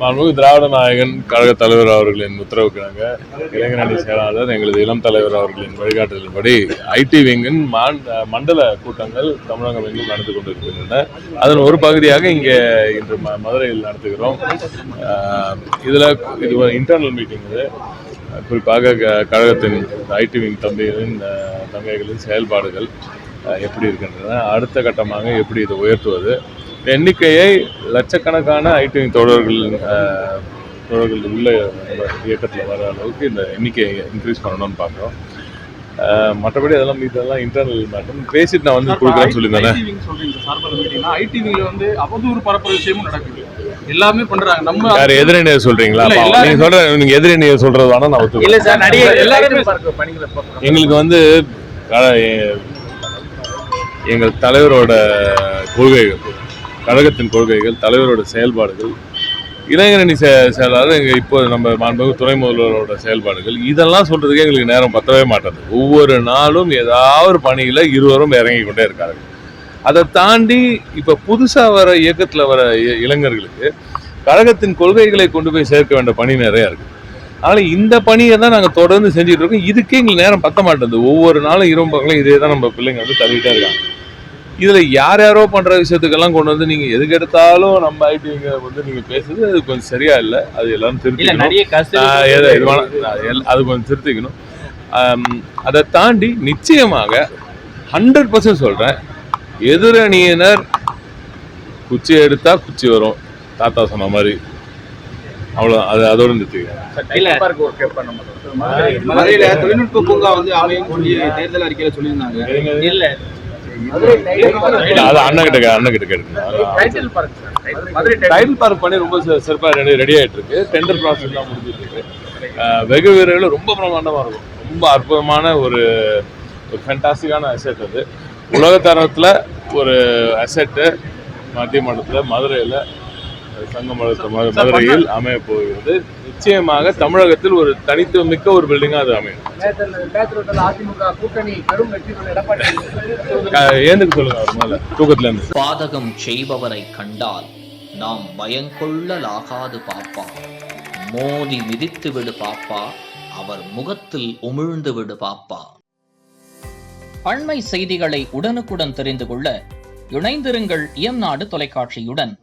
மாண்புமிகு திராவிட நாயகன் கழக தலைவர் அவர்களின் உத்தரவுக்கிணங்க இளைஞர் அணி செயலாளர் எங்களது இளம் தலைவர் அவர்களின் வழிகாட்டுதலின்படி ஐடி விங்கின் மண்டல கூட்டங்கள் தமிழகம் எங்கும் நடந்து கொண்டிருக்கின்றன. அதன் ஒரு பகுதியாக இங்கே இன்று மதுரையில் நடத்துகிறோம். இது ஒரு இன்டர்னல் மீட்டிங். இது குறிப்பாக கழகத்தின் ஐடி விங் தங்கைகளின் செயல்பாடுகள் எப்படி இருக்கின்றன, அடுத்த கட்டமாக எப்படி இதை உயர்த்துவது, எண்ணிக்கையை லட்சக்கணக்கான ஐடி தோழர்கள் உள்ள இயக்கத்தில் வர அளவுக்கு இந்த எண்ணிக்கையை இன்க்ரீஸ் பண்ணணும்னு பார்க்குறோம். மற்றபடி இதெல்லாம் இன்டர்னல் மேட்டர் பேசிட்டு நான் வந்து கொடுக்குறேன்னு சொல்லியிருந்தேன். அவதூறு பரப்புற விஷயமும் நடக்குது, எல்லாமே பண்றாங்க. நம்ம யார் எதிரணியை சொல்றீங்களா? நீங்க சொல்ற நீங்க எதிரணியை சொல்றது வேணா நான் எங்களுக்கு வந்து எங்கள் தலைவரோட கொள்கைகள், கழகத்தின் கொள்கைகள், தலைவரோட செயல்பாடுகள், இளைஞரணி செயலாளர் எங்கள் இப்போ நம்ம மாண்புமிகு துணை முதல்வரோட செயல்பாடுகள், இதெல்லாம் சொல்றதுக்கு எங்களுக்கு நேரம் பத்தவே மாட்டேது. ஒவ்வொரு நாளும் ஏதாவது பணியில் இருவரும் இறங்கி கொண்டே இருக்காங்க. அதை தாண்டி இப்போ புதுசாக வர இயக்கத்தில் வர இளைஞர்களுக்கு கழகத்தின் கொள்கைகளை கொண்டு போய் சேர்க்க வேண்டிய பணி நிறையா இருக்குது. அதனால் இந்த பணியை தான் நாங்கள் தொடர்ந்து செஞ்சுட்டு இருக்கோம். இதுக்கே எங்களுக்கு நேரம் பத்த மாட்டேது. ஒவ்வொரு நாளும் இரவு பகலும் இதே தான் நம்ம பிள்ளைங்க வந்து தள்ளிகிட்டே இருக்காங்க. இதில் யாரோ பண்ணுற விஷயத்துக்கெல்லாம் கொண்டு வந்து நீங்கள் எதுக்கு எடுத்தாலும் நம்ம ஐடிங்க வந்து நீங்கள் பேசுறது அது கொஞ்சம் சரியா இல்லை. அது எல்லாரும் திருத்திக்கணும். அது கொஞ்சம் திருத்திக்கணும். அதை தாண்டி நிச்சயமாக 100% சொல்கிறேன், எதிரணியினர் குச்சி எடுத்தா குச்சி வரும், தாத்தா சொன்ன மாதிரி. அவ்வளோ அது அதோட நிறுத்திக்கிறேன். தொழில்நுட்ப பூங்கா வந்து தேர்தல் அறிக்கையில சொல்லியிருந்தாங்க. அது அண்ணன் கிட்ட கேட்கணும். டைட்டில் பார்க் பண்ணி ரொம்ப சிறப்பாக ரெடி ஆகிட்டு இருக்கு. டெண்டர் ப்ராசஸ் எல்லாம் முடிஞ்சிட்டு இருக்கு. வெகு விரைவில் ரொம்ப பிரமாண்டமாக இருக்கும். ரொம்ப அற்புதமான ஒரு ஃபேண்டாஸ்டிக்கான அசெட். அது உலகத்தரத்தில் ஒரு அசெட்டு மத்திய மண்டலத்தில் மதுரையில் மதுரையில் அமைய போகிறது. நிச்சயமாக தமிழகத்தில் ஒரு தனித்துவமிக்க ஒரு பில்டிங்கா அது அமையும். ஏந்துக்கு சொல்லுங்க அவர் மேல தூக்கத்துல இருந்து. பாதகம் செய்பவரை கண்டால் நாம் பயங்கொள்ளலாகாது பாப்பா, மோதி மிதித்து விடு பாப்பா, அவர் முகத்தில் உமிழ்ந்து விடு பாப்பா. அண்மை செய்திகளை உடனுக்குடன் தெரிந்து கொள்ள இணைந்திருங்கள் இயம்நாடு தொலைக்காட்சியுடன்.